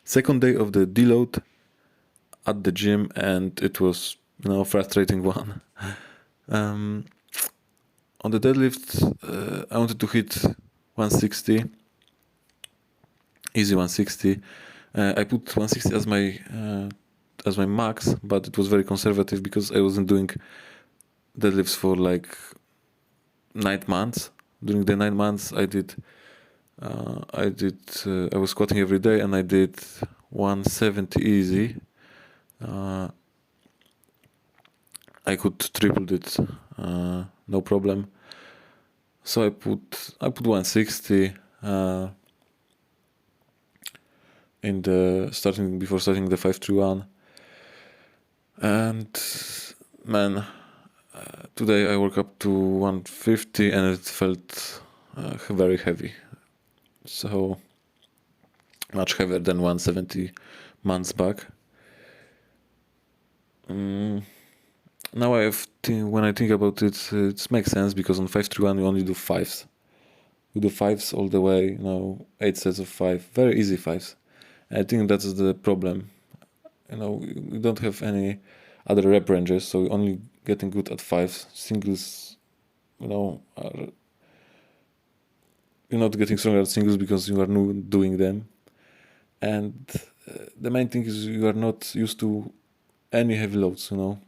Second day of the deload at the gym, and it was frustrating one. On the deadlift, I wanted to hit 160, easy 160. I put 160 as my max, but it was very conservative because I wasn't doing deadlifts for like 9 months. During the 9 months, I was squatting every day, and I did 170 easy. I could triple it, no problem. So I put 160 before starting the 531, and man, today I woke up to 150 and it felt very heavy. So much heavier than 170 months back. Now when I think about it, it makes sense because on 531 you only do fives. You do fives all the way, 8 sets of 5, very easy fives. I think that's the problem. You don't have any other rep ranges, so you're only getting good at fives. Singles, you're not getting stronger at singles because you are not doing them. And the main thing is you are not used to any heavy loads, when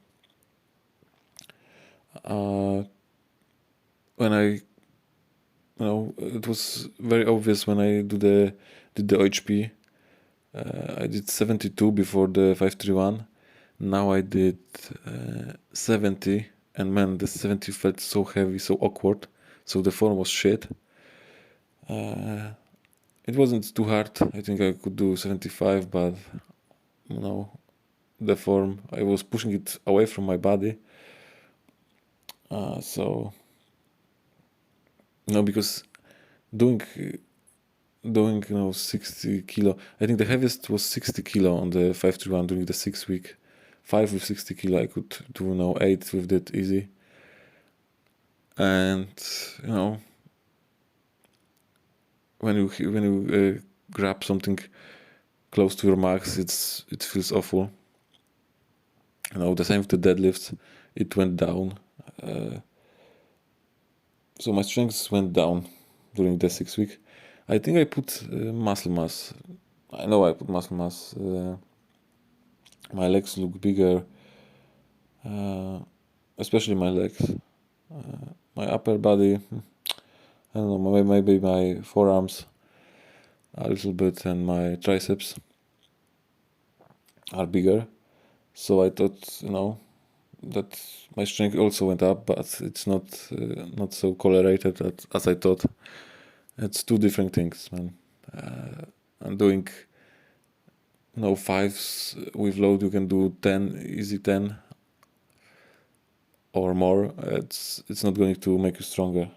it was very obvious when I did the OHP. I did 72 before the 531. Now I did 70, and man, the 70 felt so heavy, so awkward. So the form was shit. It wasn't too hard. I think I could do 75, but the form, I was pushing it away from my body. Because doing 60 kilo, I think the heaviest was 60 kilo on the 531 during the 6 week. 5 with 60 kilo, I could do 8 with that easy. And when you grab something close to your max, it feels awful. The same with the deadlifts, it went down. So my strength went down during the 6 week. I think I put muscle mass. I know I put muscle mass. My legs look bigger, especially my legs. My upper body, I don't know, maybe my forearms a little bit, and my triceps are bigger. So I thought, that my strength also went up, but it's not so correlated as I thought. It's two different things, man. I'm doing fives with load. You can do 10, easy 10 or more. It's not going to make you stronger.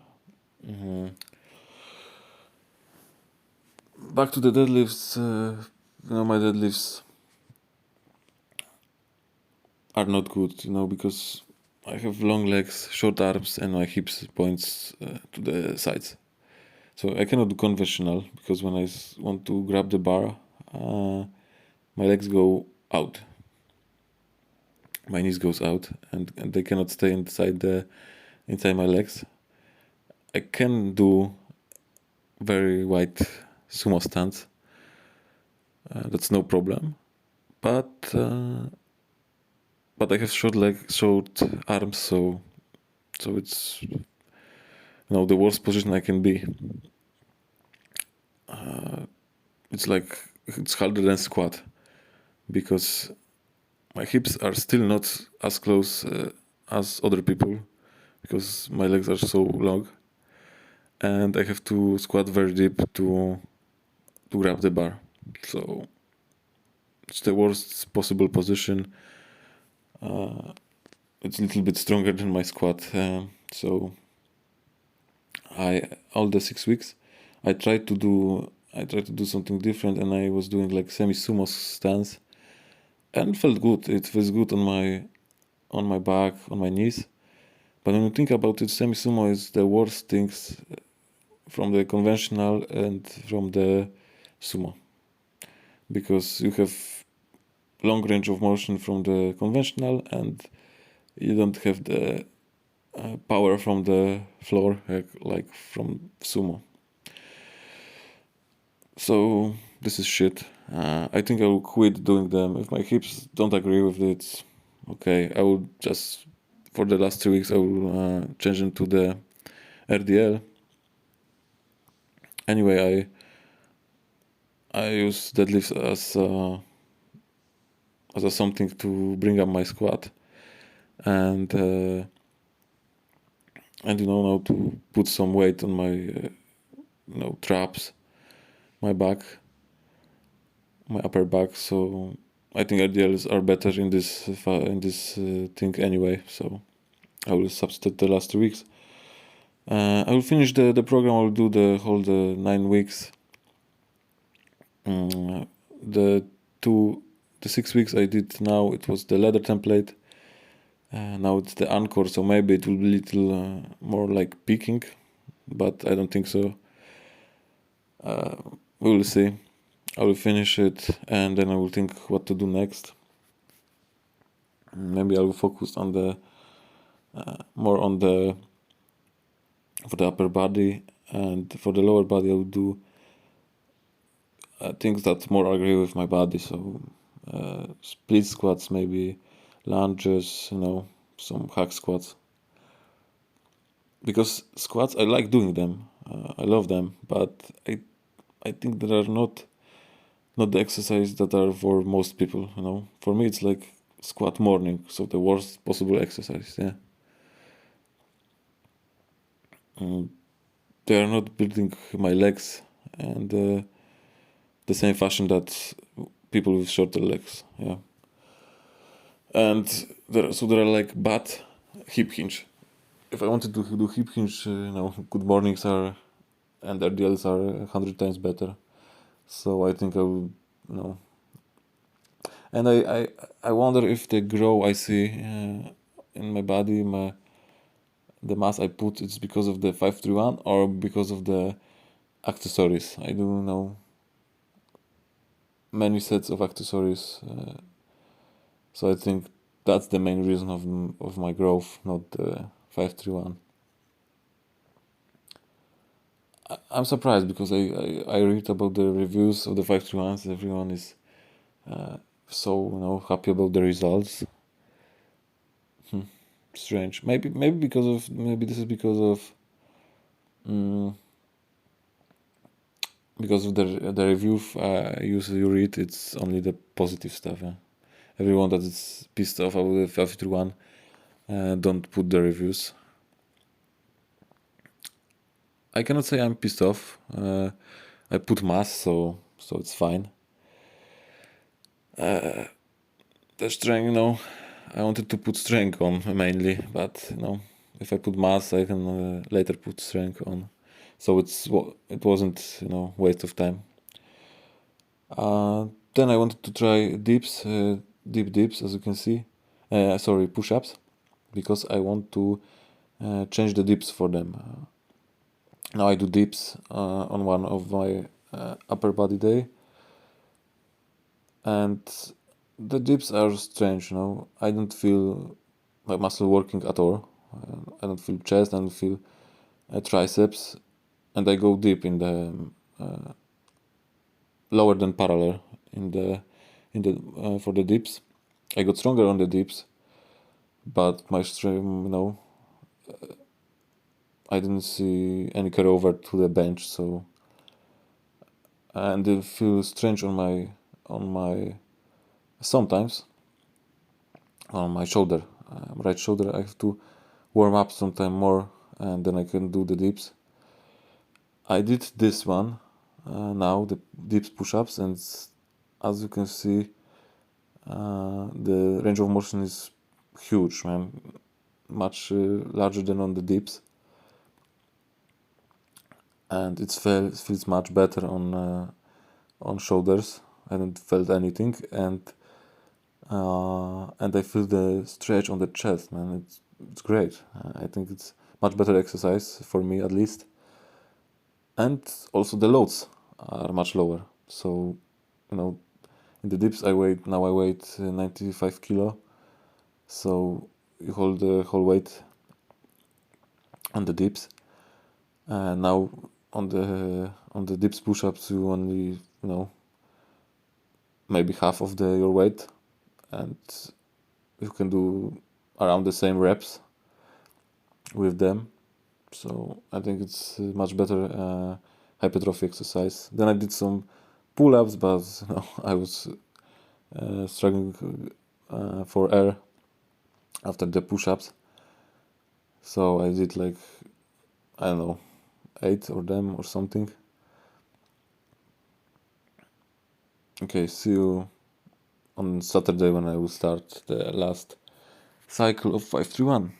Back to the deadlifts. My deadlifts are not good, because I have long legs, short arms, and my hips points to the sides. So I cannot do conventional because when I want to grab the bar, my legs go out. My knees goes out, and they cannot stay inside my legs. I can do very wide sumo stance. That's no problem, but I have short arms, so it's the worst position I can be. It's harder than squat because my hips are still not as close as other people because my legs are so long, and I have to squat very deep to grab the bar. So it's the worst possible position. It's a little bit stronger than my squat. So all the 6 weeks I tried to do something different, and I was doing like semi-sumo stance, and felt good. It feels good on my back, on my knees. But when you think about it, semi-sumo is the worst things from the conventional and from the sumo. because you have long range of motion from the conventional and you don't have the power from the floor like from sumo. So this is shit. I think I will quit doing them. If my hips don't agree with it, okay, I will just, for the last 3 weeks, I will change them to the RDL. Anyway, I use deadlifts as a something to bring up my squat, and now to put some weight on my traps, my back, my upper back. So I think RDLs are better in this thing anyway. So I will substitute the last 2 weeks. I will finish the program. I will do the whole 9 weeks. The 6 weeks I did now, it was the leather template. Now it's the Anchor, so maybe it will be a little more like peaking, but I don't think so. We will see. I will finish it and then I will think what to do next. Maybe I will focus on the more on the for the upper body, and for the lower body I will do things that more agree with my body. So split squats, maybe lunges, some hack squats. Because squats, I like doing them. I love them, but I think they are not the exercise that are for most people. For me it's like squat morning, so the worst possible exercise. Yeah. They are not building my legs and the same fashion that people with shorter legs. Yeah. And there are like bad hip hinge. If I wanted to do hip hinge, good mornings are and RDLs are 100 times better. So I think I will, and I wonder if the grow I see in my body, the mass I put, it's because of the 531 or because of the accessories. I do know many sets of accessories, so I think that's the main reason of my growth, not the 531. I'm surprised because I read about the reviews of the 531s. Everyone is so happy about the results. Strange. Maybe this is because of the review you read. It's only the positive stuff. Everyone that is pissed off about the 531 don't put the reviews. I cannot say I'm pissed off. I put mass, so it's fine. The strength, I wanted to put strength on mainly, but if I put mass, I can later put strength on. So it wasn't waste of time. Then I wanted to try dips, deep dips, as you can see. Push-ups, because I want to change the dips for them. Now I do dips on one of my upper body day, and the dips are strange. I don't feel my muscle working at all. I don't feel chest, I don't feel triceps, and I go deep in the lower than parallel in the for the dips. I got stronger on the dips, but my strength, I didn't see any carry over to the bench. So, and it feels strange on my sometimes on my shoulder, right shoulder. I have to warm up sometime more, and then I can do the dips. I did this one now, the dips push-ups, and as you can see, the range of motion is huge, man, much larger than on the dips, and it feels much better on shoulders. I haven't felt anything, and I feel the stretch on the chest, man. It's great. I think it's much better exercise for me, at least, and also the loads are much lower. So In the dips I weigh 95 kilo, so you hold the whole weight on the dips. Now on the dips push-ups you only maybe half of your weight, and you can do around the same reps with them. So I think it's a much better hypertrophy exercise. Then I did some pull-ups, but I was struggling for air after the push-ups. So I did like, I don't know, 8 of them or something. Okay, see you on Saturday when I will start the last cycle of 531.